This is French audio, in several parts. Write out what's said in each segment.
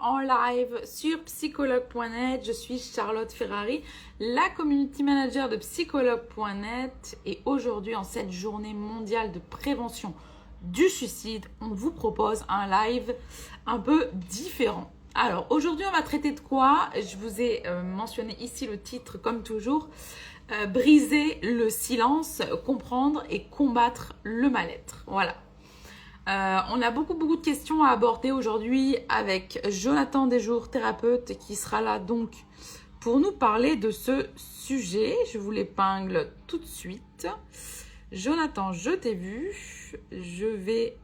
en live sur psychologue.net. Je suis Charlotte Ferrari, la community manager de psychologue.net. Et aujourd'hui, en cette journée mondiale de prévention du suicide, on vous propose un live un peu différent. Alors, aujourd'hui, on va traiter de quoi? Je vous ai mentionné ici le titre, comme toujours. Briser le silence, comprendre et combattre le mal-être. Voilà. On a beaucoup de questions à aborder aujourd'hui avec Jonathan Desjours, thérapeute, qui sera là donc pour nous parler de ce sujet. Je vous l'épingle tout de suite. Jonathan, je t'ai vu. Je vais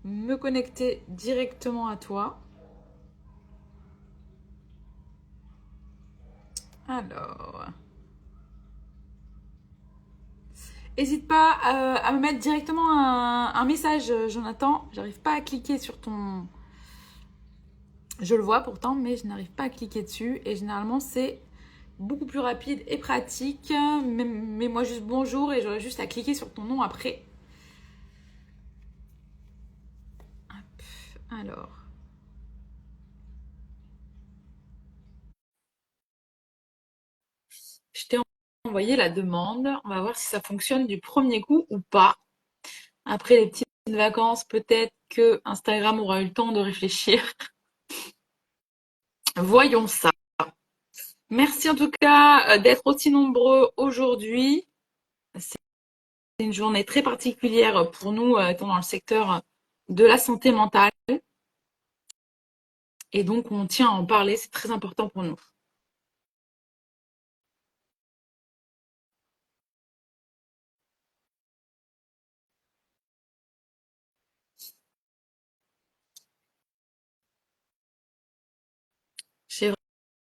me connecter directement à toi. Alors... N'hésite pas à me mettre directement un message, Jonathan. J'arrive pas à cliquer sur ton... Je le vois pourtant, mais je n'arrive pas à cliquer dessus. Et généralement, c'est beaucoup plus rapide et pratique. Mets-moi juste bonjour et j'aurai juste à cliquer sur ton nom après. Hop, alors... Je t'ai envoyé la demande. On va voir si ça fonctionne du premier coup ou pas. Après les petites vacances, peut-être que Instagram aura eu le temps de réfléchir. Voyons ça. Merci en tout cas d'être aussi nombreux aujourd'hui. C'est une journée très particulière pour nous, étant dans le secteur de la santé mentale. Et donc, on tient à en parler, c'est très important pour nous. J'ai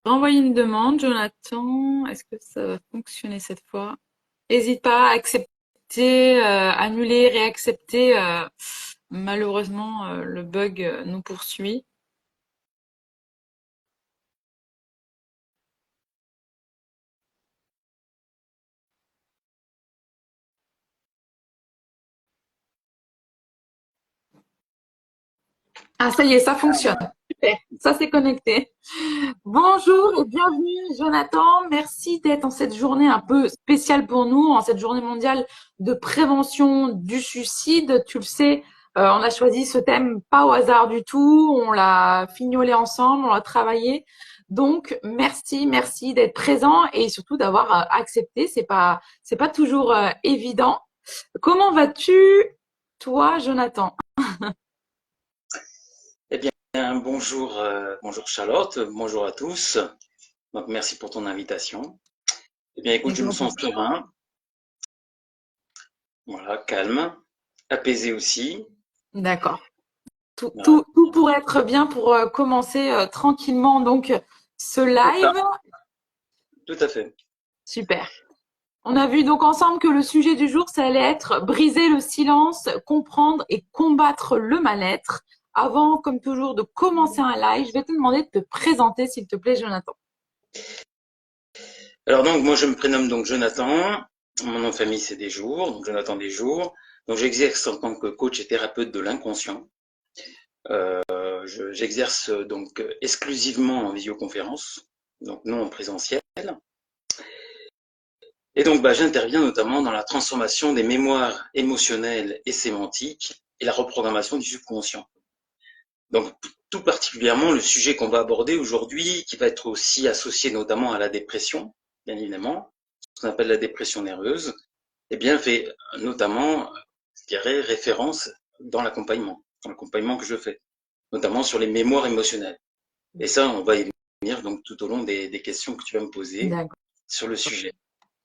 renvoyé une demande, Jonathan. Est-ce que ça va fonctionner cette fois? N'hésite pas à accepter, annuler, réaccepter. Malheureusement, le bug nous poursuit. Ah, ça y est, ça fonctionne. Super, ça s'est connecté. Bonjour et bienvenue Jonathan. Merci d'être en cette journée un peu spéciale pour nous, en cette journée mondiale de prévention du suicide. Tu le sais, on a choisi ce thème pas au hasard du tout. On l'a fignolé ensemble, on l'a travaillé. Donc merci d'être présent et surtout d'avoir accepté. C'est pas toujours évident. Comment vas-tu, toi, Jonathan? Eh bien, bonjour, bonjour Charlotte, bonjour à tous. Donc, merci pour ton invitation. Eh bien, écoute, je me sens serein, voilà, calme, apaisé aussi. D'accord. Tout, Voilà, tout, tout pour être bien pour commencer tranquillement donc ce c'est ça, live. tout à fait. Super. On a vu donc ensemble que le sujet du jour, ça allait être briser le silence, comprendre et combattre le mal-être. Avant, comme toujours, de commencer un live, je vais te demander de te présenter, s'il te plaît, Jonathan. Alors donc, moi, je me prénomme donc Jonathan. Mon nom de famille, c'est Desjours, donc Jonathan Desjours. Donc, j'exerce en tant que coach et thérapeute de l'inconscient. J'exerce donc exclusivement en visioconférence, donc non en présentiel. Et donc, j'interviens notamment dans la transformation des mémoires émotionnelles et sémantiques et la reprogrammation du subconscient. Donc, tout particulièrement, le sujet qu'on va aborder aujourd'hui, qui va être aussi associé notamment à la dépression, bien évidemment, ce qu'on appelle la dépression nerveuse, eh bien, fait notamment, je dirais, référence dans l'accompagnement que je fais, notamment sur les mémoires émotionnelles. Et ça, on va y venir donc tout au long des questions que tu vas me poser D'accord. sur le sujet.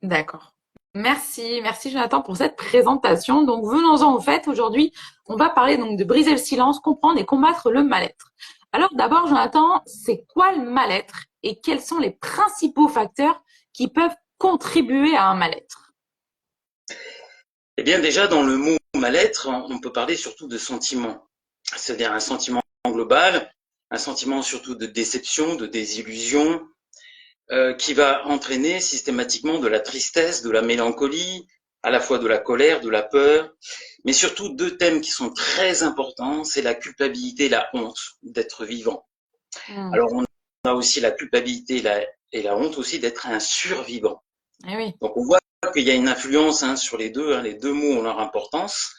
D'accord. Merci Jonathan pour cette présentation. Donc venons-en au fait. Aujourd'hui, on va parler donc de briser le silence, comprendre et combattre le mal-être. Alors d'abord, Jonathan, c'est quoi le mal-être et quels sont les principaux facteurs qui peuvent contribuer à un mal-être? Eh bien, déjà, dans le mot mal-être, on peut parler surtout de sentiment. C'est-à-dire un sentiment global, un sentiment surtout de déception, de désillusion, qui va entraîner systématiquement de la tristesse, de la mélancolie, à la fois de la colère, de la peur, mais surtout deux thèmes qui sont très importants, c'est la culpabilité et la honte d'être vivant. Alors on a aussi la culpabilité et la honte aussi d'être un survivant. Eh oui. Donc on voit qu'il y a une influence sur les deux mots ont leur importance.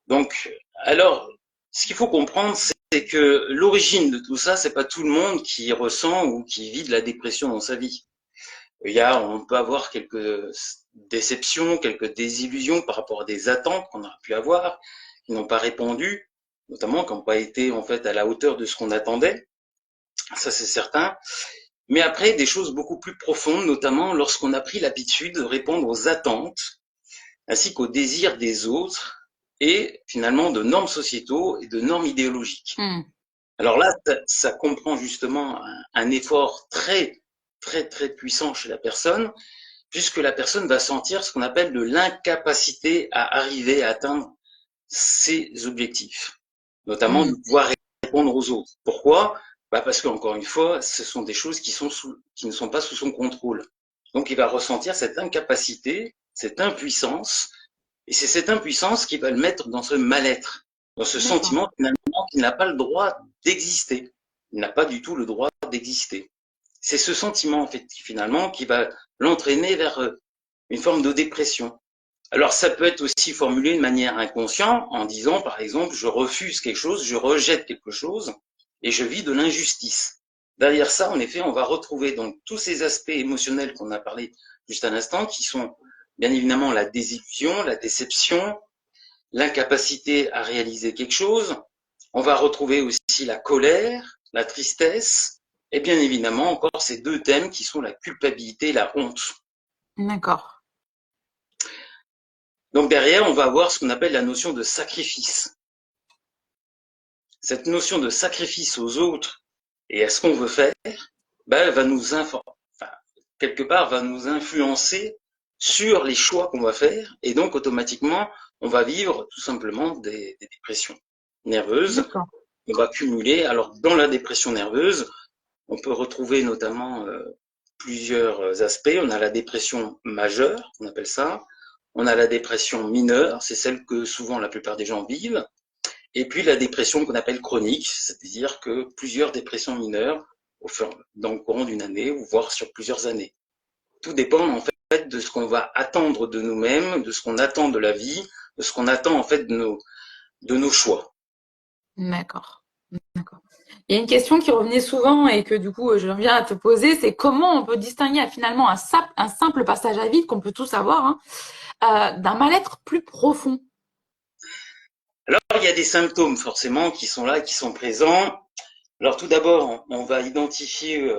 Donc, alors, ce qu'il faut comprendre, c'est que l'origine de tout ça, c'est pas tout le monde qui ressent ou qui vit de la dépression dans sa vie. On peut avoir quelques déceptions, quelques désillusions par rapport à des attentes qu'on a pu avoir, qui n'ont pas répondu, notamment qui n'ont pas été en fait à la hauteur de ce qu'on attendait. Ça, c'est certain. Mais après, des choses beaucoup plus profondes, notamment lorsqu'on a pris l'habitude de répondre aux attentes ainsi qu'aux désirs des autres et finalement de normes sociétaux et de normes idéologiques. Alors là, ça comprend justement un effort très, très, très puissant chez la personne, puisque la personne va sentir ce qu'on appelle de l'incapacité à arriver à atteindre ses objectifs, notamment de pouvoir répondre aux autres. Pourquoi ? Parce qu'encore une fois, ce sont des choses qui ne sont pas sous son contrôle. Donc il va ressentir cette incapacité, cette impuissance, et c'est cette impuissance qui va le mettre dans ce mal-être, dans ce sentiment finalement qu'il n'a pas le droit d'exister. Il n'a pas du tout le droit d'exister. C'est ce sentiment en fait finalement qui va l'entraîner vers une forme de dépression. Alors ça peut être aussi formulé de manière inconsciente en disant par exemple je refuse quelque chose, je rejette quelque chose et je vis de l'injustice. Derrière ça, en effet, on va retrouver donc tous ces aspects émotionnels qu'on a parlé juste à l'instant qui sont bien évidemment la désillusion, la déception, l'incapacité à réaliser quelque chose. On va retrouver aussi la colère, la tristesse et bien évidemment encore ces deux thèmes qui sont la culpabilité et la honte. D'accord. Donc derrière, on va avoir ce qu'on appelle la notion de sacrifice. Cette notion de sacrifice aux autres et à ce qu'on veut faire, va nous quelque part va nous influencer sur les choix qu'on va faire et donc automatiquement on va vivre tout simplement des dépressions nerveuses. On va cumuler. Alors dans la dépression nerveuse, on peut retrouver notamment plusieurs aspects. On a la dépression majeure, on appelle ça. On a la dépression mineure, c'est celle que souvent la plupart des gens vivent. Et puis la dépression qu'on appelle chronique, c'est-à-dire que plusieurs dépressions mineures dans le courant d'une année ou voire sur plusieurs années. Tout dépend en fait de ce qu'on va attendre de nous-mêmes, de ce qu'on attend de la vie, de ce qu'on attend en fait de nos choix. D'accord. D'accord. Il y a une question qui revenait souvent et que du coup je viens à te poser, c'est comment on peut distinguer finalement un simple passage à vide qu'on peut tous avoir d'un mal-être plus profond. Alors il y a des symptômes forcément qui sont là, qui sont présents. Alors tout d'abord, on va identifier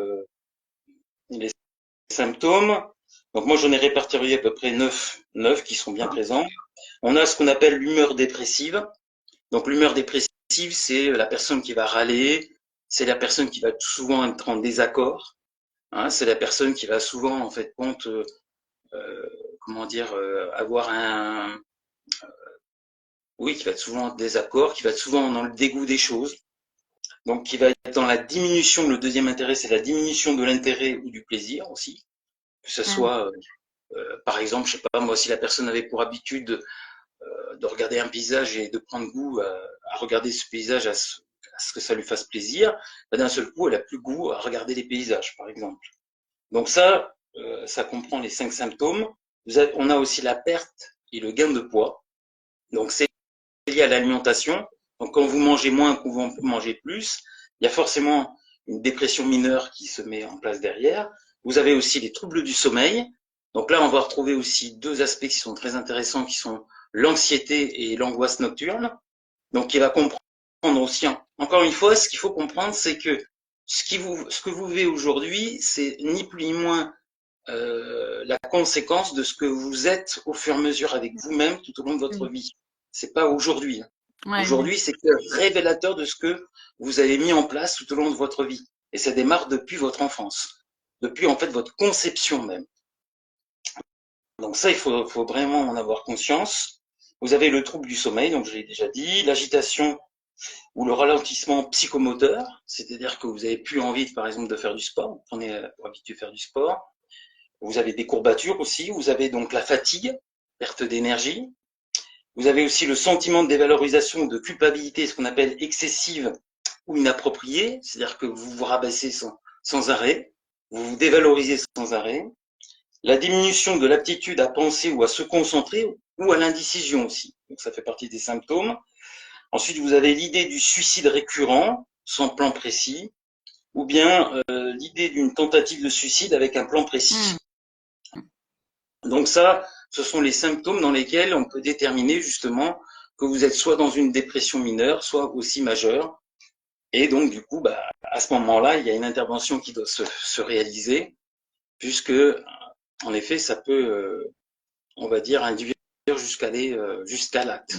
les symptômes. Donc moi j'en ai répertorié à peu près 9 qui sont bien présents. On a ce qu'on appelle l'humeur dépressive. Donc l'humeur dépressive, c'est la personne qui va râler, c'est la personne qui va souvent être en désaccord, c'est la personne qui va souvent en fait avoir qui va être souvent en désaccord, qui va être souvent dans le dégoût des choses. Donc qui va être dans la diminution, le deuxième intérêt, c'est la diminution de l'intérêt ou du plaisir aussi. Que ce soit, par exemple, je sais pas, moi, si la personne avait pour habitude de regarder un paysage et de prendre goût à regarder ce paysage, à ce que ça lui fasse plaisir, d'un seul coup, elle a plus goût à regarder les paysages, par exemple. Donc ça comprend les 5 symptômes. On a aussi la perte et le gain de poids. Donc c'est lié à l'alimentation. Donc quand vous mangez moins que vous mangez plus, il y a forcément une dépression mineure qui se met en place derrière. Vous avez aussi les troubles du sommeil. Donc là, on va retrouver aussi deux aspects qui sont très intéressants, qui sont l'anxiété et l'angoisse nocturne. Donc il va comprendre aussi, encore une fois, ce qu'il faut comprendre, c'est que ce que vous vivez aujourd'hui, c'est ni plus ni moins la conséquence de ce que vous êtes au fur et à mesure avec vous-même tout au long de votre vie. C'est pas aujourd'hui. Aujourd'hui, c'est révélateur de ce que vous avez mis en place tout au long de votre vie. Et ça démarre depuis votre enfance, depuis en fait votre conception même. Donc ça, il faut vraiment en avoir conscience. Vous avez le trouble du sommeil, donc je l'ai déjà dit, l'agitation ou le ralentissement psychomoteur, c'est-à-dire que vous avez plus envie, par exemple, de faire du sport, vous prenez pour habitude de faire du sport. Vous avez des courbatures aussi, vous avez donc la fatigue, perte d'énergie. Vous avez aussi le sentiment de dévalorisation, de culpabilité, ce qu'on appelle excessive ou inappropriée, c'est-à-dire que vous vous rabaissez sans arrêt, vous vous dévalorisez sans arrêt. La diminution de l'aptitude à penser ou à se concentrer ou à l'indécision aussi. Donc ça fait partie des symptômes. Ensuite, vous avez l'idée du suicide récurrent, sans plan précis, ou bien l'idée d'une tentative de suicide avec un plan précis. Donc ça, ce sont les symptômes dans lesquels on peut déterminer justement que vous êtes soit dans une dépression mineure, soit aussi majeure. Et donc, du coup, à ce moment-là, il y a une intervention qui doit se réaliser, puisque, en effet, ça peut, on va dire, induire jusqu'à l'acte.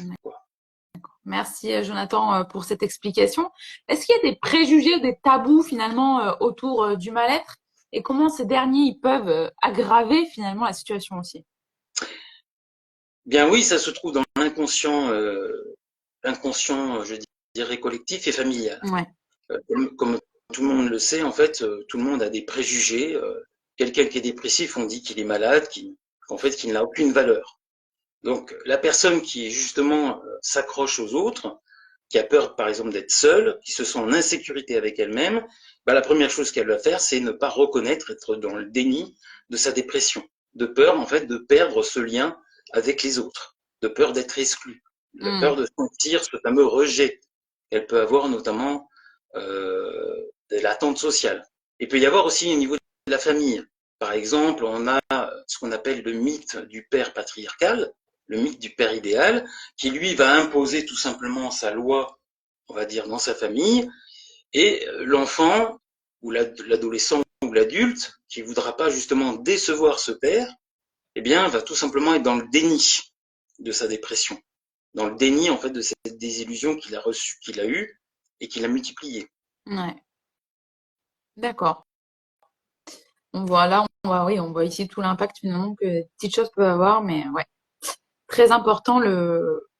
Merci Jonathan pour cette explication. Est-ce qu'il y a des préjugés, des tabous finalement autour du mal-être et comment ces derniers ils peuvent aggraver finalement la situation aussi? Bien oui, ça se trouve dans l'inconscient, je dirais collectif et familial. Ouais. Comme tout le monde le sait, en fait, tout le monde a des préjugés. Quelqu'un qui est dépressif, on dit qu'il est malade, qu'en fait, qu'il n'a aucune valeur. Donc, la personne qui justement s'accroche aux autres, qui a peur, par exemple, d'être seule, qui se sent en insécurité avec elle-même, la première chose qu'elle va faire, c'est ne pas reconnaître, être dans le déni de sa dépression, de peur, en fait, de perdre ce lien avec les autres, de peur d'être exclue, de peur de sentir ce fameux rejet qu'elle peut avoir, notamment de l'attente sociale. Il peut y avoir aussi au niveau de la famille. Par exemple, on a ce qu'on appelle le mythe du père patriarcal, le mythe du père idéal, qui lui va imposer tout simplement sa loi, on va dire, dans sa famille, et l'enfant ou l'adolescent ou l'adulte qui voudra pas justement décevoir ce père, eh bien, va tout simplement être dans le déni de sa dépression, dans le déni en fait de cette désillusion qu'il a reçue, qu'il a eue et qu'il a multipliée. Ouais. D'accord. On voit là, on voit ici tout l'impact finalement que les petites choses peuvent avoir, mais ouais, très important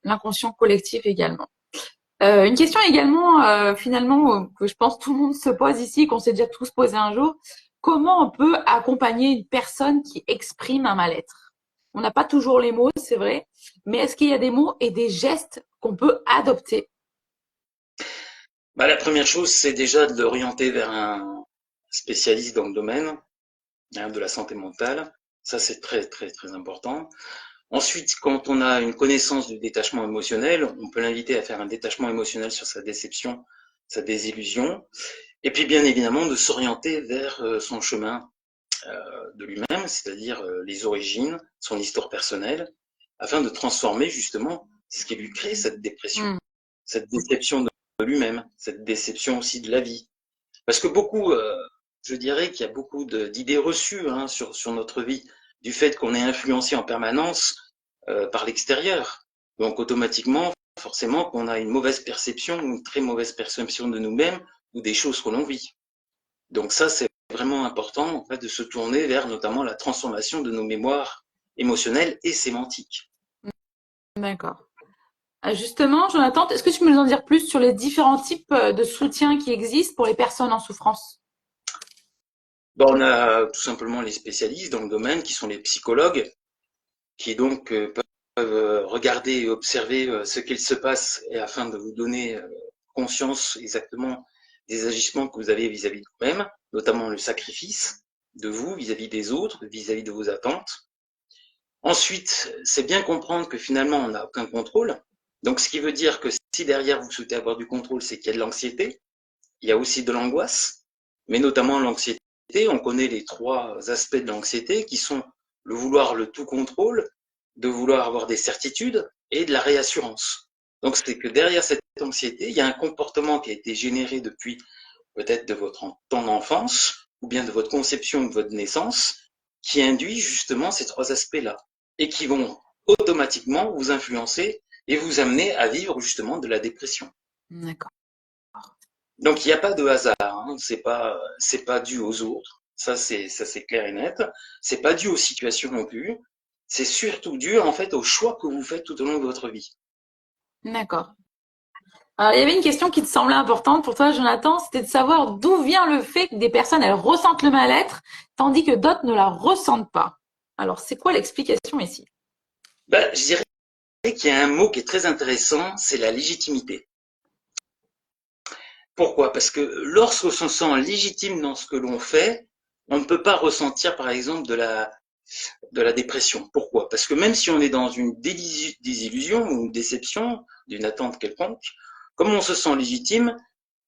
l'inconscient collectif également. Une question également finalement que je pense tout le monde se pose ici, qu'on s'est déjà tous posé un jour. Comment on peut accompagner une personne qui exprime un mal-être? On n'a pas toujours les mots, c'est vrai, mais est-ce qu'il y a des mots et des gestes qu'on peut adopter? La première chose, c'est déjà de l'orienter vers un spécialiste dans le domaine de la santé mentale. Ça, c'est très, très, très important. Ensuite, quand on a une connaissance du détachement émotionnel, on peut l'inviter à faire un détachement émotionnel sur sa déception, sa désillusion, et puis bien évidemment de s'orienter vers son chemin de lui-même, c'est-à-dire les origines, son histoire personnelle, afin de transformer justement ce qui lui crée cette dépression, cette déception de lui-même, cette déception aussi de la vie. Parce que beaucoup, je dirais qu'il y a beaucoup d'idées reçues sur notre vie, du fait qu'on est influencé en permanence par l'extérieur. Donc automatiquement, forcément, qu'on a une mauvaise perception ou une très mauvaise perception de nous-mêmes ou des choses que l'on vit. Donc ça, c'est vraiment important en fait, de se tourner vers notamment la transformation de nos mémoires émotionnelles et sémantiques. D'accord. Justement, Jonathan, est-ce que tu peux nous en dire plus sur les différents types de soutien qui existent pour les personnes en souffrance? On a tout simplement les spécialistes dans le domaine qui sont les psychologues, qui donc peuvent regarder et observer ce qu'il se passe et afin de vous donner conscience exactement des agissements que vous avez vis-à-vis de vous-même, notamment le sacrifice de vous vis-à-vis des autres, vis-à-vis de vos attentes. Ensuite, c'est bien comprendre que finalement, on n'a aucun contrôle. Donc, ce qui veut dire que si derrière vous souhaitez avoir du contrôle, c'est qu'il y a de l'anxiété, il y a aussi de l'angoisse, mais notamment l'anxiété. On connaît les trois aspects de l'anxiété qui sont le vouloir le tout contrôle, de vouloir avoir des certitudes et de la réassurance. Donc, c'est que derrière cette anxiété, il y a un comportement qui a été généré depuis peut-être de votre temps d'enfance ou bien de votre conception de votre naissance qui induit justement ces trois aspects-là et qui vont automatiquement vous influencer et vous amener à vivre justement de la dépression. D'accord. Donc il n'y a pas de hasard, c'est pas dû aux autres, ça c'est clair et net. C'est pas dû aux situations non plus. C'est surtout dû en fait aux choix que vous faites tout au long de votre vie. D'accord. Alors, il y avait une question qui te semblait importante pour toi, Jonathan, c'était de savoir d'où vient le fait que des personnes elles ressentent le mal-être, tandis que d'autres ne la ressentent pas. Alors, c'est quoi l'explication ici? Je dirais qu'il y a un mot qui est très intéressant, c'est la légitimité. Pourquoi? Parce que lorsqu'on se sent légitime dans ce que l'on fait, on ne peut pas ressentir, par exemple, de la dépression. Pourquoi? Parce que même si on est dans une désillusion ou une déception d'une attente quelconque, comme on se sent légitime,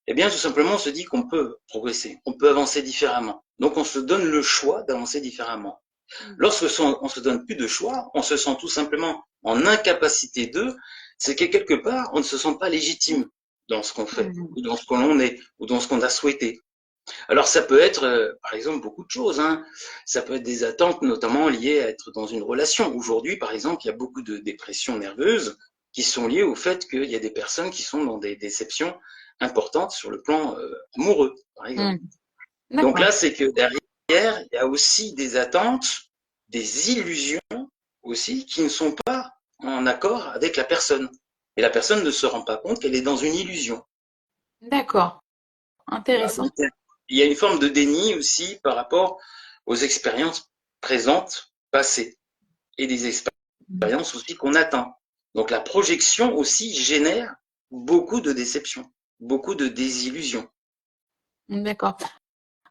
eh bien, tout simplement, on se dit qu'on peut progresser, on peut avancer différemment. Donc, on se donne le choix d'avancer différemment. Lorsque on se donne plus de choix, on se sent tout simplement en incapacité de, c'est que quelque part, on ne se sent pas légitime dans ce qu'on fait, ou dans ce que l'on est, ou dans ce qu'on a souhaité. Alors ça peut être, par exemple, beaucoup de choses. Hein. Ça peut être des attentes, notamment liées à être dans une relation. Aujourd'hui, par exemple, il y a beaucoup de dépressions nerveuses qui sont liées au fait qu'il y a des personnes qui sont dans des déceptions importantes sur le plan amoureux, par exemple. Donc là, c'est que derrière, il y a aussi des attentes, des illusions aussi, qui ne sont pas en accord avec la personne. Et la personne ne se rend pas compte qu'elle est dans une illusion. D'accord, intéressant. Donc, il y a une forme de déni aussi par rapport aux expériences présentes, passées, et des expériences aussi qu'on atteint. Donc la projection aussi génère beaucoup de déceptions, beaucoup de désillusions. D'accord.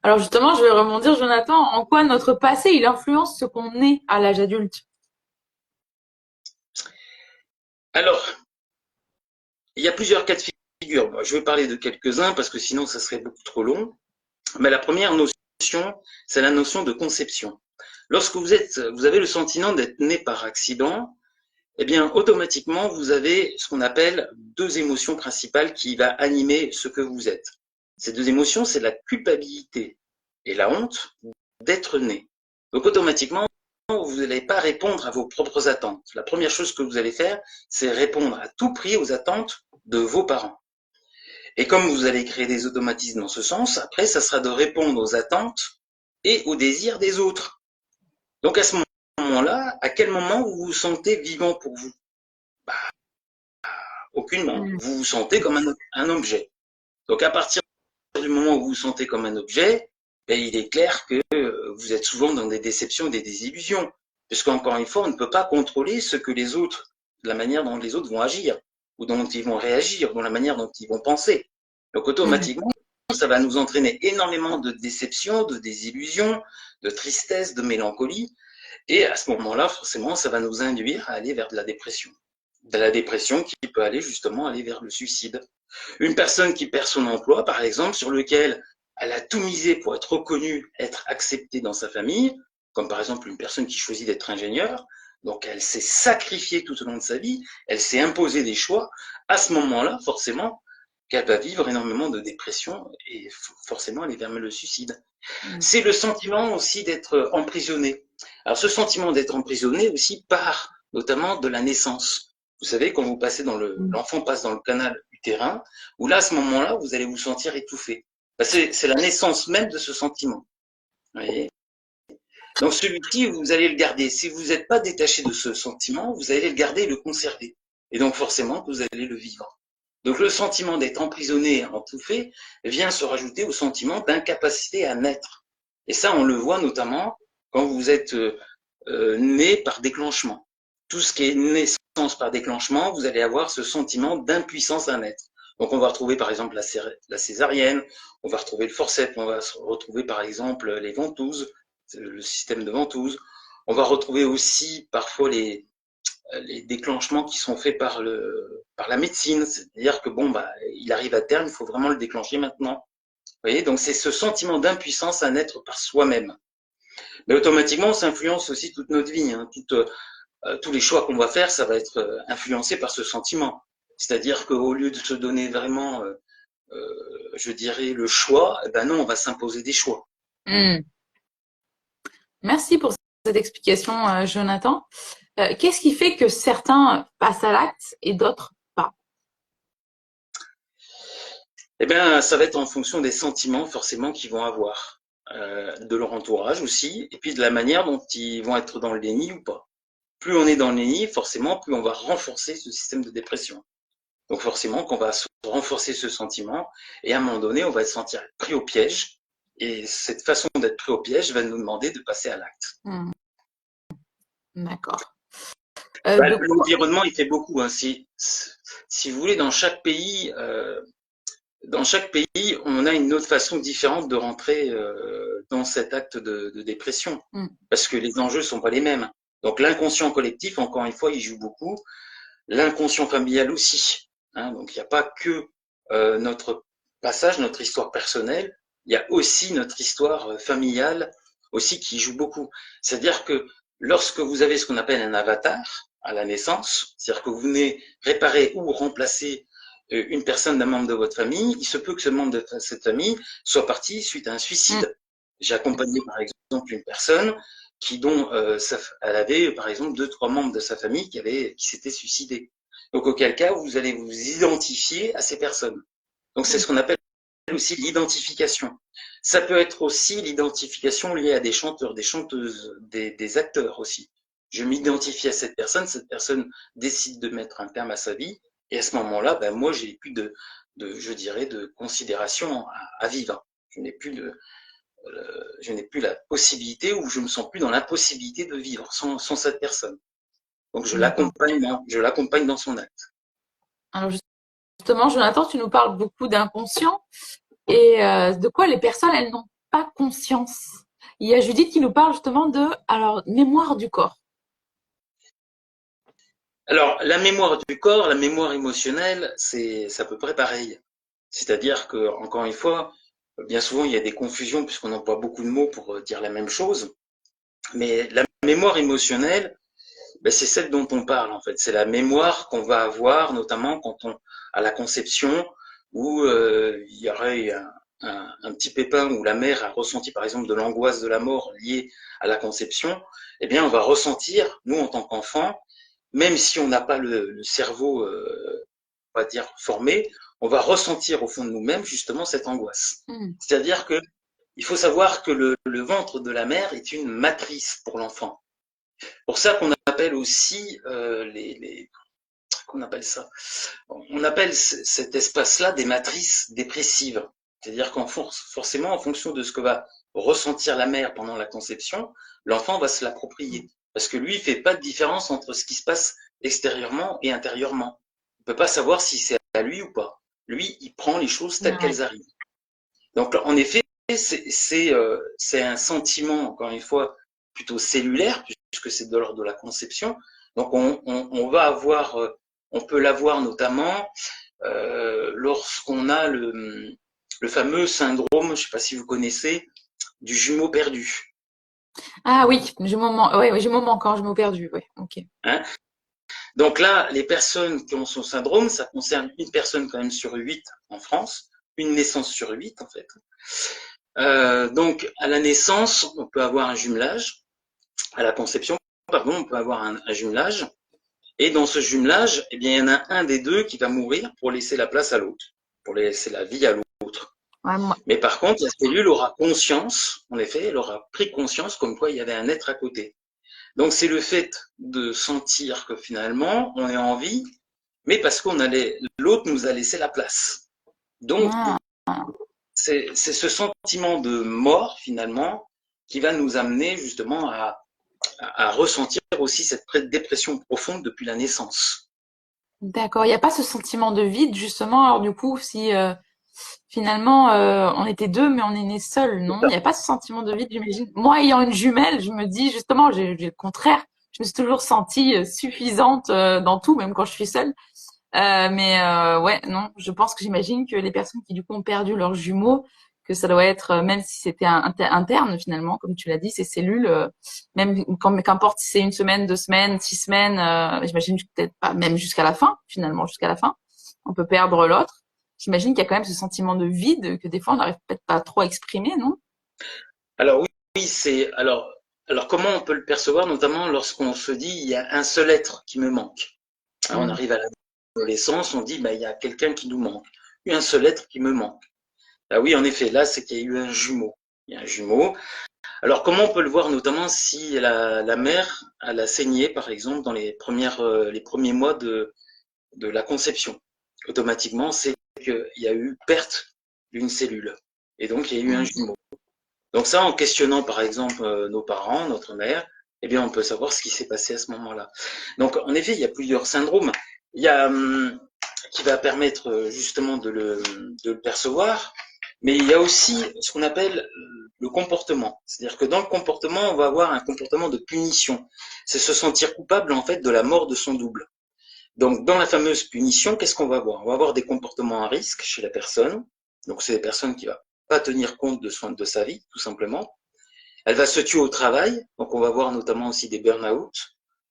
Alors justement, je vais rebondir, Jonathan, en quoi notre passé, il influence ce qu'on est à l'âge adulte? Alors, il y a plusieurs cas de figure. Moi, je vais parler de quelques-uns parce que sinon, ça serait beaucoup trop long. Mais la première notion, c'est la notion de conception. Lorsque vous avez le sentiment d'être né par accident, eh bien, automatiquement, vous avez ce qu'on appelle deux émotions principales qui va animer ce que vous êtes. Ces deux émotions, c'est la culpabilité et la honte d'être né. Donc, automatiquement, vous n'allez pas répondre à vos propres attentes. La première chose que vous allez faire, c'est répondre à tout prix aux attentes de vos parents. Et comme vous allez créer des automatismes dans ce sens, après, ça sera de répondre aux attentes et aux désirs des autres. Donc, à ce moment-là, à quel moment vous vous sentez vivant pour vous? Aucunement. Vous vous sentez comme un objet. Donc, à partir du moment où vous vous sentez comme un objet, il est clair que vous êtes souvent dans des déceptions, des désillusions. Puisqu'encore une fois, on ne peut pas contrôler ce que les autres, la manière dont les autres vont agir, ou dont ils vont réagir, dans la manière dont ils vont penser. Donc, automatiquement, ça va nous entraîner énormément de déceptions, de désillusions, de tristesse, de mélancolie. Et à ce moment-là, forcément, ça va nous induire à aller vers de la dépression. De la dépression qui peut aller justement aller vers le suicide. Une personne qui perd son emploi, par exemple, sur lequel elle a tout misé pour être reconnue, être acceptée dans sa famille, comme par exemple une personne qui choisit d'être ingénieur, donc elle s'est sacrifiée tout au long de sa vie, elle s'est imposée des choix, à ce moment-là, forcément, qu'elle va vivre énormément de dépression et forcément aller vers le suicide. C'est le sentiment aussi d'être emprisonné. Alors ce sentiment d'être emprisonné aussi part notamment de la naissance. Vous savez, quand vous passez l'enfant passe dans le canal utérin, où là, à ce moment-là, vous allez vous sentir étouffé. C'est la naissance même de ce sentiment. Vous voyez. Donc celui-ci, vous allez le garder. Si vous n'êtes pas détaché de ce sentiment, vous allez le garder et le conserver. Et donc forcément, vous allez le vivre. Donc le sentiment d'être emprisonné, étouffé, vient se rajouter au sentiment d'incapacité à naître. Et ça, on le voit notamment quand vous êtes né par déclenchement. Tout ce qui est naissance par déclenchement, vous allez avoir ce sentiment d'impuissance à naître. Donc on va retrouver par exemple la césarienne, on va retrouver le forceps, on va retrouver par exemple les ventouses, le système de ventouses. On va retrouver aussi parfois les déclenchements qui sont faits par la médecine, c'est-à-dire que il arrive à terme, il faut vraiment le déclencher maintenant. Vous voyez, donc c'est ce sentiment d'impuissance à naître par soi-même. Mais automatiquement, ça influence aussi toute notre vie. Hein. Tous les choix qu'on va faire, ça va être influencé par ce sentiment. C'est-à-dire qu'au lieu de se donner vraiment, je dirais, le choix, ben non, on va s'imposer des choix. Merci pour cette explication, Jonathan. Qu'est-ce qui fait que certains passent à l'acte et d'autres pas? Eh bien, ça va être en fonction des sentiments forcément qu'ils vont avoir, de leur entourage aussi, et puis de la manière dont ils vont être dans le déni ou pas. Plus on est dans le déni, forcément, plus on va renforcer ce système de dépression. Donc forcément qu'on va renforcer ce sentiment, et à un moment donné, on va se sentir pris au piège, et cette façon d'être pris au piège va nous demander de passer à l'acte. D'accord. De quoi? L'environnement, il fait beaucoup, hein. Si vous voulez, dans chaque pays, on a une autre façon différente de rentrer dans cet acte de dépression, Mm. parce que les enjeux sont pas les mêmes. Donc l'inconscient collectif, encore une fois, il joue beaucoup. L'inconscient familial aussi, hein. Donc il n'y a pas que notre passage, notre histoire personnelle, il y a aussi notre histoire familiale aussi qui joue beaucoup. C'est-à-dire que lorsque vous avez ce qu'on appelle un avatar à la naissance, c'est-à-dire que vous venez réparer ou remplacer une personne d'un membre de votre famille, il se peut que ce membre de cette famille soit parti suite à un Mm. suicide. J'ai accompagné par exemple une personne dont elle avait par exemple 2, 3 membres de sa famille qui s'étaient suicidés. Donc auquel cas vous allez vous identifier à ces personnes. Donc c'est ce qu'on appelle aussi l'identification. Ça peut être aussi l'identification liée à des chanteurs, des chanteuses, des acteurs aussi. Je m'identifie à cette personne décide de mettre un terme à sa vie, et à ce moment-là, ben moi j'ai plus je dirais, de considération à vivre. Je n'ai plus la possibilité, ou je me sens plus dans l'impossibilité de vivre sans cette personne. Donc D'accord. je l'accompagne dans son acte. Alors justement, Jonathan, tu nous parles beaucoup d'inconscient et de quoi les personnes, elles n'ont pas conscience. Il y a Judith qui nous parle justement de, alors, mémoire du corps. Alors la mémoire du corps, la mémoire émotionnelle, c'est à peu près pareil. C'est-à-dire que, encore une fois, bien souvent il y a des confusions puisqu'on emploie beaucoup de mots pour dire la même chose. Mais la mémoire émotionnelle, ben, c'est celle dont on parle en fait. C'est la mémoire qu'on va avoir, notamment à la conception, où il y aurait un petit pépin où la mère a ressenti par exemple de l'angoisse de la mort liée à la conception. Eh bien, on va ressentir, nous en tant qu'enfants, même si on n'a pas le cerveau, on va dire, formé, on va ressentir au fond de nous-mêmes justement cette angoisse. Mm. C'est-à-dire que il faut savoir que le ventre de la mère est une matrice pour l'enfant. Pour ça qu'on appelle aussi qu'on appelle ça. On appelle cet espace-là des matrices dépressives. C'est-à-dire forcément, en fonction de ce que va ressentir la mère pendant la conception, l'enfant va se l'approprier. Parce que lui, il fait pas de différence entre ce qui se passe extérieurement et intérieurement. Il ne peut pas savoir si c'est à lui ou pas. Lui, il prend les choses telles Ouais. qu'elles arrivent. Donc, en effet, c'est un sentiment, encore une fois, plutôt cellulaire, puisque c'est de l'ordre de la conception. Donc, on va avoir, on peut l'avoir notamment lorsqu'on a le fameux syndrome, je ne sais pas si vous connaissez, du jumeau perdu. Ah oui, j'ai mon manque quand je m'ai perdu, ouais, ok. Hein. Donc là, les personnes qui ont son syndrome, ça concerne une personne quand même sur 8 en France, une naissance sur 8 en fait. Donc à la naissance, on peut avoir un jumelage, à la conception, pardon, on peut avoir un jumelage, et dans ce jumelage, eh bien, il y en a un des deux qui va mourir pour laisser la place à l'autre, pour laisser la vie à l'autre. Ouais, Mais par contre, la cellule aura conscience, en effet, elle aura pris conscience comme quoi il y avait un être à côté. Donc c'est le fait de sentir que finalement on est en vie, mais parce l'autre nous a laissé la place. Donc ah, c'est ce sentiment de mort finalement qui va nous amener justement à ressentir aussi cette dépression profonde depuis la naissance. d'accord. Il n'y a pas ce sentiment de vide, justement. Alors, du coup, si finalement on était deux, mais on est né seul, non? Il n'y a pas ce sentiment de vide, j'imagine. Moi, ayant une jumelle, je me dis justement, j'ai le contraire. Je me suis toujours sentie suffisante dans tout, même quand je suis seule. Mais ouais, non, je pense que j'imagine que les personnes qui du coup ont perdu leurs jumeaux, que ça doit être, même si c'était interne finalement, comme tu l'as dit, ces cellules, même qu'importe si c'est une semaine, 2 semaines, 6 semaines, j'imagine peut-être pas même jusqu'à la fin, finalement, jusqu'à la fin, on peut perdre l'autre. J'imagine qu'il y a quand même ce sentiment de vide que des fois on n'arrive peut-être pas trop à exprimer, non? Alors oui, alors comment on peut le percevoir, notamment lorsqu'on se dit il y a un seul être qui me manque. Hein, on Mm. arrive à l'adolescence, on dit bah, il y a quelqu'un qui nous manque, il y a un seul être qui me manque. Ah oui, en effet, là, c'est qu'il y a eu un jumeau. Il y a un jumeau. Alors, comment on peut le voir, notamment si la mère elle a saigné, par exemple, dans les premiers mois de la conception. Automatiquement, c'est qu'il y a eu perte d'une cellule. Et donc, il y a eu un Mm. jumeau. Donc ça, en questionnant, par exemple, nos parents, notre mère, eh bien, on peut savoir ce qui s'est passé à ce moment-là. Donc, en effet, il y a plusieurs syndromes. Il y a qui va permettre justement de le percevoir, mais il y a aussi ce qu'on appelle le comportement. C'est-à-dire que dans le comportement, on va avoir un comportement de punition. C'est se sentir coupable en fait de la mort de son double. Donc, dans la fameuse punition, qu'est-ce qu'on va voir? On va avoir des comportements à risque chez la personne. Donc, c'est des personnes qui ne vont pas tenir compte de sa vie, tout simplement. Elle va se tuer au travail. Donc, on va voir notamment aussi des burn-out.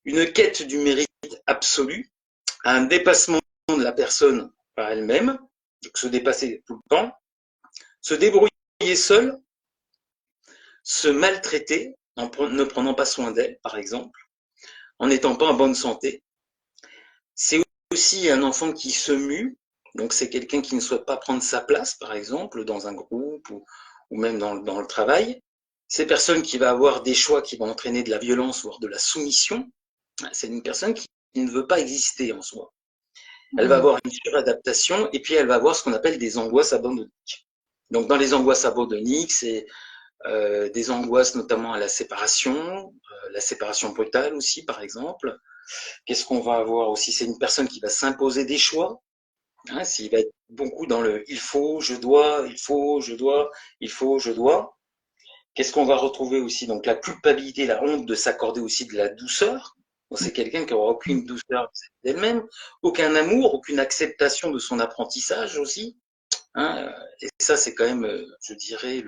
Une quête du mérite absolu. Un dépassement de la personne par elle-même. Donc, se dépasser tout le temps. Se débrouiller seule. Se maltraiter en ne prenant pas soin d'elle, par exemple. En n'étant pas en bonne santé. C'est aussi un enfant qui se mue, donc c'est quelqu'un qui ne souhaite pas prendre sa place, par exemple, dans un groupe ou même dans le travail. C'est une personne qui va avoir des choix qui vont entraîner de la violence, voire de la soumission. C'est une personne qui ne veut pas exister en soi. Elle va avoir une suradaptation et puis elle va avoir ce qu'on appelle des angoisses abandonniques. Donc dans les angoisses abandonniques, c'est des angoisses notamment à la séparation brutale aussi, par exemple. Qu'est-ce qu'on va avoir aussi? C'est une personne qui va s'imposer des choix. Hein, s'il va être beaucoup dans le il faut, je dois, il faut, je dois, il faut, je dois. Qu'est-ce qu'on va retrouver aussi? Donc la culpabilité, la honte de s'accorder aussi de la douceur. C'est quelqu'un qui n'aura aucune douceur d'elle-même, aucun amour, aucune acceptation de son apprentissage aussi. Hein, et ça, c'est quand même, je dirais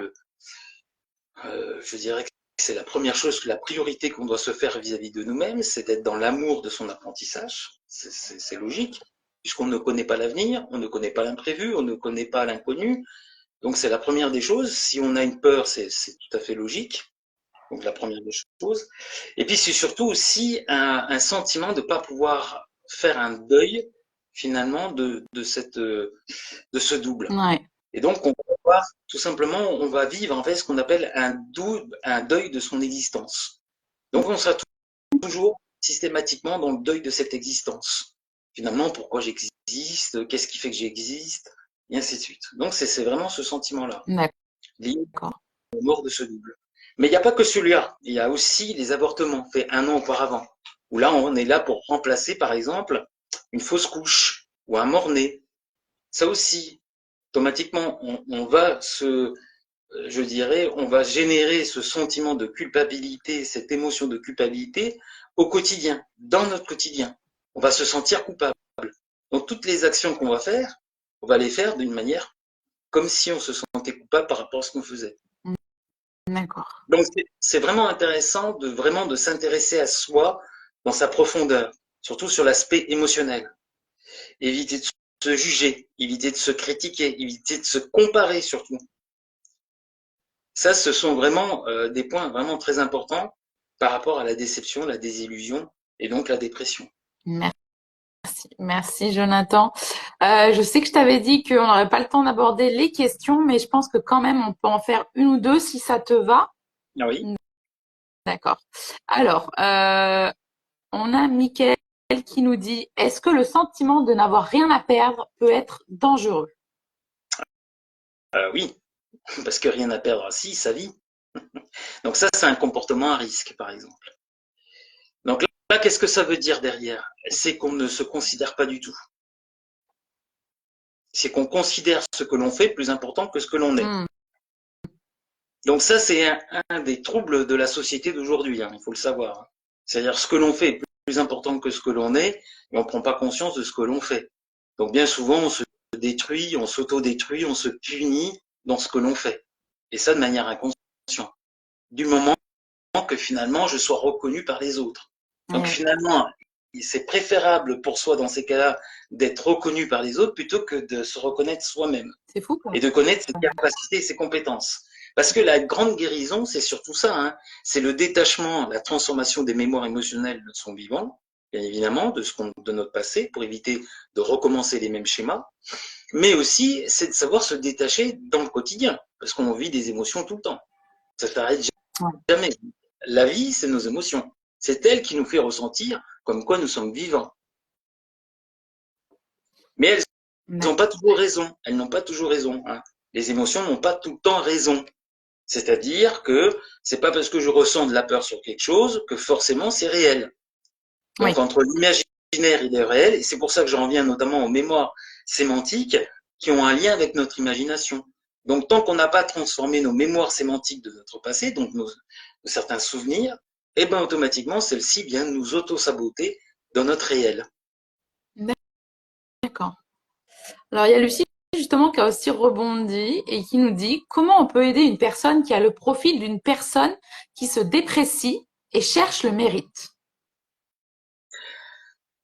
que c'est la première chose, la priorité qu'on doit se faire vis-à-vis de nous-mêmes, c'est d'être dans l'amour de son apprentissage. C'est logique, puisqu'on ne connaît pas l'avenir, on ne connaît pas l'imprévu, on ne connaît pas l'inconnu. Donc c'est la première des choses. Si on a une peur, c'est tout à fait logique. Donc la première des choses. Et puis c'est surtout aussi un sentiment de ne pas pouvoir faire un deuil finalement de ce double. Ouais. Et donc, on va voir, tout simplement, on va vivre en fait ce qu'on appelle un deuil de son existence. Donc, on sera toujours systématiquement dans le deuil de cette existence. Finalement, pourquoi j'existe? Qu'est-ce qui fait que j'existe? Et ainsi de suite. Donc, c'est vraiment ce sentiment-là, lié à la mort de ce double. Mais il n'y a pas que celui-là. Il y a aussi les avortements faits un an auparavant, où là, on est là pour remplacer, par exemple, une fausse couche ou un mort-né. Ça aussi, automatiquement, on va on va générer ce sentiment de culpabilité, cette émotion de culpabilité au quotidien, dans notre quotidien. On va se sentir coupable. Donc, toutes les actions qu'on va faire, on va les faire d'une manière comme si on se sentait coupable par rapport à ce qu'on faisait. D'accord. Donc, c'est vraiment intéressant de s'intéresser à soi dans sa profondeur, surtout sur l'aspect émotionnel. Éviter de se juger, éviter de se critiquer, éviter de se comparer surtout. Ça, ce sont vraiment des points vraiment très importants par rapport à la déception, la désillusion et donc la dépression. Merci Jonathan. Je sais que je t'avais dit qu'on n'aurait pas le temps d'aborder les questions, mais je pense que quand même on peut en faire une ou deux si ça te va. Ah oui. D'accord. Alors, on a Mickaël qui nous dit, est-ce que le sentiment de n'avoir rien à perdre peut être dangereux? Oui, parce que rien à perdre, si, sa vie. Donc ça, c'est un comportement à risque, par exemple. Donc là, qu'est-ce que ça veut dire derrière? C'est qu'on ne se considère pas du tout. C'est qu'on considère ce que l'on fait plus important que ce que l'on est. Donc ça, c'est un des troubles de la société d'aujourd'hui, hein, il faut le savoir. C'est-à-dire ce que l'on fait est plus important que ce que l'on est, et on ne prend pas conscience de ce que l'on fait. Donc bien souvent, on se détruit, on s'auto-détruit, on se punit dans ce que l'on fait. Et ça de manière inconsciente. Du moment que finalement, je sois reconnu par les autres. Donc finalement, c'est préférable pour soi dans ces cas-là d'être reconnu par les autres plutôt que de se reconnaître soi-même. C'est fou, quoi. Et de connaître ses capacités et ses compétences. Parce que la grande guérison, c'est surtout ça, hein. C'est le détachement, la transformation des mémoires émotionnelles de son vivant, bien évidemment, de notre passé, pour éviter de recommencer les mêmes schémas. Mais aussi, c'est de savoir se détacher dans le quotidien, parce qu'on vit des émotions tout le temps. Ça s'arrête jamais. La vie, c'est nos émotions. C'est elle qui nous fait ressentir comme quoi nous sommes vivants. Mais elles n'ont pas toujours raison. Elles n'ont pas toujours raison. Hein. Les émotions n'ont pas tout le temps raison. C'est-à-dire que c'est pas parce que je ressens de la peur sur quelque chose que forcément c'est réel. Oui. Donc entre l'imaginaire et le réel, et c'est pour ça que j'en viens notamment aux mémoires sémantiques qui ont un lien avec notre imagination. Donc tant qu'on n'a pas transformé nos mémoires sémantiques de notre passé, donc de certains souvenirs, eh ben automatiquement celles-ci viennent nous auto-saboter dans notre réel. D'accord. Alors, il y a Lucie, justement, qui a aussi rebondi et qui nous dit comment on peut aider une personne qui a le profil d'une personne qui se déprécie et cherche le mérite.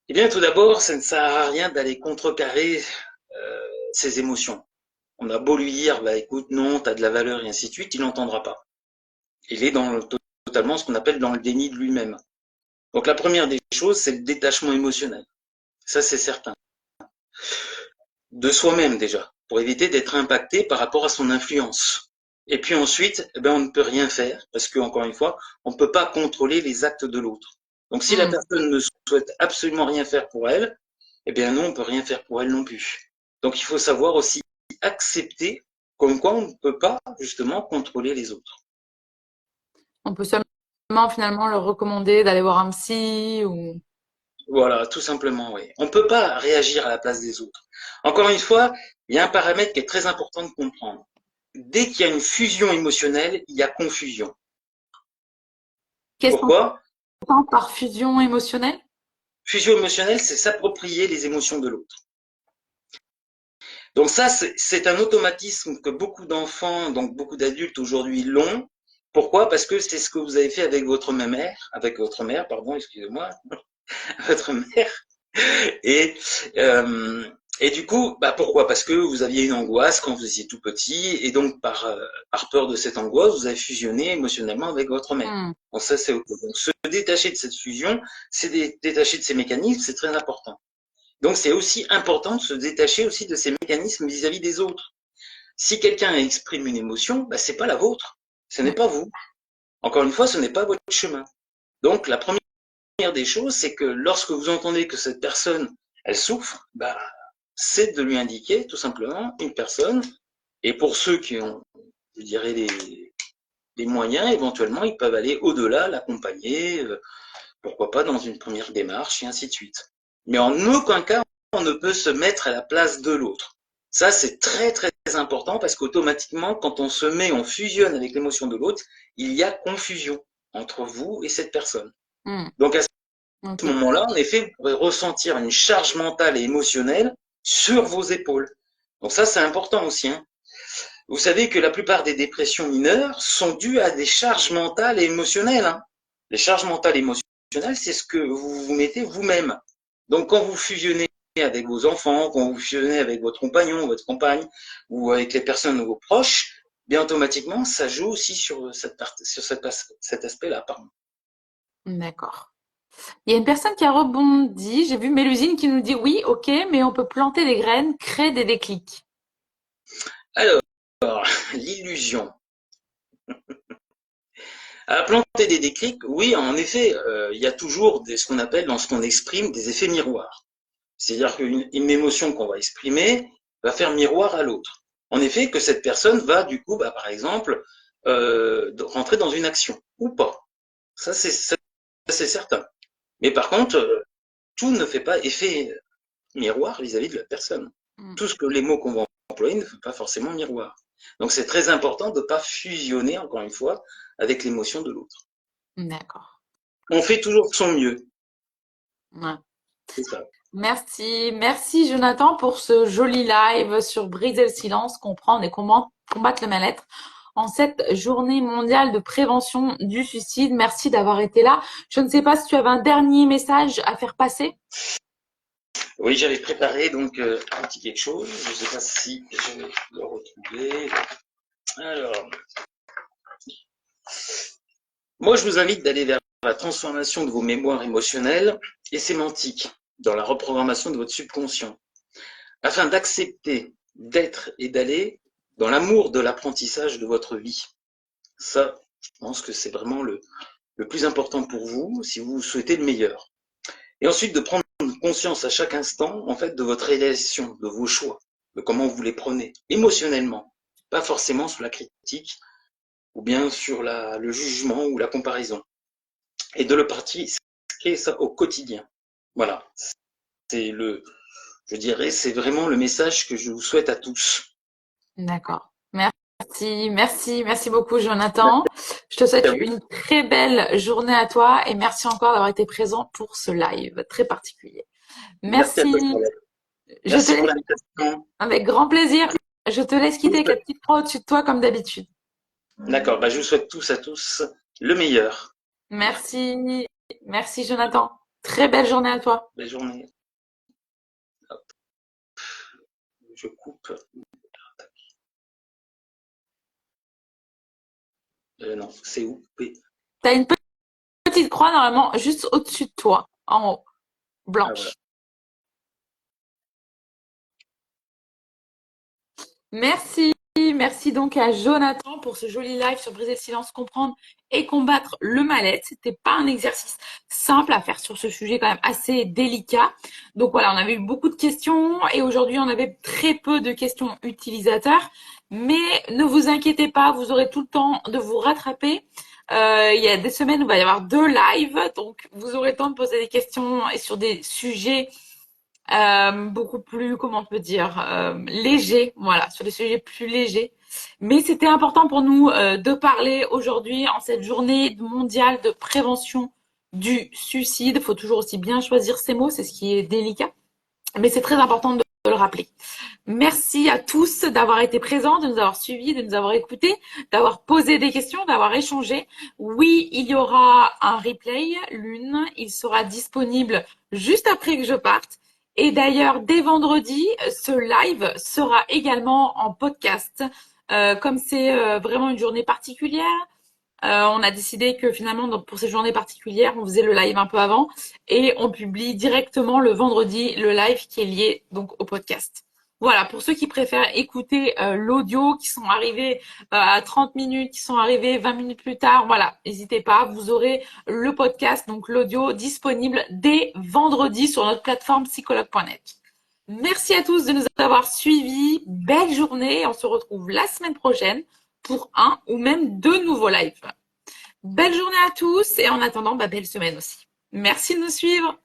Eh bien tout d'abord, ça ne sert à rien d'aller contrecarrer ses émotions. On a beau lui dire, bah écoute, non, t'as de la valeur et ainsi de suite, il n'entendra pas. Il est totalement ce qu'on appelle dans le déni de lui-même. Donc la première des choses, c'est le détachement émotionnel. Ça, c'est certain. De soi-même déjà, pour éviter d'être impacté par rapport à son influence. Et puis ensuite, eh ben, on ne peut rien faire, parce que, encore une fois, on ne peut pas contrôler les actes de l'autre. Donc si la Hmm. personne ne souhaite absolument rien faire pour elle, eh bien non, on ne peut rien faire pour elle non plus. Donc il faut savoir aussi accepter comme quoi on ne peut pas justement contrôler les autres. On peut seulement finalement leur recommander d'aller voir un psy ou... Voilà, tout simplement, oui. On ne peut pas réagir à la place des autres. Encore une fois, il y a un paramètre qui est très important de comprendre. Dès qu'il y a une fusion émotionnelle, il y a confusion. Qu'est-ce qu'on Pourquoi? entend par fusion émotionnelle? Fusion émotionnelle, c'est s'approprier les émotions de l'autre. Donc ça, c'est un automatisme que beaucoup d'enfants, donc beaucoup d'adultes aujourd'hui l'ont. Pourquoi? Parce que c'est ce que vous avez fait avec votre mère, pardon, excusez-moi, votre mère. Et, euh, et du coup, bah pourquoi? Parce que vous aviez une angoisse quand vous étiez tout petit, et donc par peur de cette angoisse, vous avez fusionné émotionnellement avec votre mère. Hmm. Donc ça, c'est ok. Donc se détacher de cette fusion, c'est détacher de ces mécanismes, c'est très important. Donc c'est aussi important de se détacher aussi de ces mécanismes vis-à-vis des autres. Si quelqu'un exprime une émotion, bah, c'est pas la vôtre, ce n'est pas vous. Encore une fois, ce n'est pas votre chemin. Donc la première des choses, c'est que lorsque vous entendez que cette personne, elle souffre, bah, c'est de lui indiquer tout simplement une personne. Et pour ceux qui ont, je dirais, les moyens, éventuellement, ils peuvent aller au-delà, l'accompagner, pourquoi pas dans une première démarche, et ainsi de suite. Mais en aucun cas, on ne peut se mettre à la place de l'autre. Ça, c'est très très important parce qu'automatiquement, quand on se met, on fusionne avec l'émotion de l'autre, il y a confusion entre vous et cette personne. Hmm. Donc à ce Ok. moment-là, en effet, vous pourrez ressentir une charge mentale et émotionnelle sur vos épaules. Donc ça, c'est important aussi. Hein. Vous savez que la plupart des dépressions mineures sont dues à des charges mentales et émotionnelles. Hein. Les charges mentales et émotionnelles, c'est ce que vous vous mettez vous-même. Donc quand vous fusionnez avec vos enfants, quand vous fusionnez avec votre compagnon, votre compagne, ou avec les personnes de vos proches, bien automatiquement, ça joue aussi sur cet aspect-là. Pardon. D'accord. Il y a une personne qui a rebondi. J'ai vu Mélusine qui nous dit oui, ok, mais on peut planter des graines, créer des déclics. Alors, l'illusion. À planter des déclics, oui, en effet, il y a toujours ce qu'on appelle, dans ce qu'on exprime, des effets miroirs. C'est-à-dire qu'une émotion qu'on va exprimer va faire miroir à l'autre. En effet, que cette personne va, du coup, bah, par exemple, rentrer dans une action, ou pas. Ça, c'est certain. Mais par contre, tout ne fait pas effet miroir vis-à-vis de la personne. Hmm. Tout ce que les mots qu'on va employer ne fait pas forcément miroir. Donc c'est très important de ne pas fusionner, encore une fois, avec l'émotion de l'autre. D'accord. On fait toujours de son mieux. Ouais. C'est ça. Merci, merci Jonathan pour ce joli live sur briser le silence, comprendre et comment combattre le mal-être en cette journée mondiale de prévention du suicide. Merci d'avoir été là. Je ne sais pas si tu avais un dernier message à faire passer. Oui, j'avais préparé donc un petit quelque chose. Je ne sais pas si je vais le retrouver. Alors, moi, je vous invite d'aller vers la transformation de vos mémoires émotionnelles et sémantiques dans la reprogrammation de votre subconscient, afin d'accepter, d'être et d'aller dans l'amour de l'apprentissage de votre vie. Ça, je pense que c'est vraiment le plus important pour vous si vous souhaitez le meilleur. Et ensuite, de prendre conscience à chaque instant, en fait, de votre réalisation, de vos choix, de comment vous les prenez, émotionnellement, pas forcément sous la critique, ou bien sur le jugement ou la comparaison. Et de le pratiquer ça au quotidien. Voilà, je dirais, c'est vraiment le message que je vous souhaite à tous. D'accord. Merci beaucoup, Jonathan. Merci Je te souhaite à vous. une très belle journée à toi et merci encore d'avoir été présent pour ce live très particulier. Merci à toi, Merci. Charlotte. Je te Merci pour laisse l'invitation. avec grand plaisir. Je te laisse quitter avec la petite croix au-dessus de toi comme d'habitude. D'accord, bah, je vous souhaite tous à tous le meilleur. Merci. Merci, Jonathan. Très belle journée à toi. Belle journée. Hop, je coupe. Non, c'est où? Tu as une petite croix normalement juste au-dessus de toi, en haut, Ah voilà. blanche. Merci. Merci donc à Jonathan pour ce joli live sur briser le silence, comprendre et combattre le mal-être. C'était pas un exercice simple à faire sur ce sujet quand même assez délicat. Donc voilà, on avait eu beaucoup de questions et aujourd'hui on avait très peu de questions utilisateurs. Mais ne vous inquiétez pas, vous aurez tout le temps de vous rattraper. Il y a des semaines où il va y avoir 2 lives, donc vous aurez le temps de poser des questions et sur des sujets beaucoup plus, comment on peut dire, léger, voilà, sur des sujets plus légers. Mais c'était important pour nous de parler aujourd'hui en cette journée mondiale de prévention du suicide. Il faut toujours aussi bien choisir ses mots, c'est ce qui est délicat, mais c'est très important de le rappeler. Merci à tous d'avoir été présents, de nous avoir suivis, de nous avoir écoutés, d'avoir posé des questions, d'avoir échangé. Oui, il y aura un replay, l'une, il sera disponible juste après que je parte. Et d'ailleurs, dès vendredi, ce live sera également en podcast. Comme c'est vraiment une journée particulière, on a décidé que finalement, donc, pour ces journées particulières, on faisait le live un peu avant et on publie directement le vendredi le live qui est lié donc au podcast. Voilà, pour ceux qui préfèrent écouter l'audio, qui sont arrivés à 30 minutes, qui sont arrivés 20 minutes plus tard, voilà, n'hésitez pas, vous aurez le podcast, donc l'audio, disponible dès vendredi sur notre plateforme psychologue.net. Merci à tous de nous avoir suivis. Belle journée. On se retrouve la semaine prochaine pour un ou même 2 nouveaux lives. Belle journée à tous et en attendant, belle semaine aussi. Merci de nous suivre.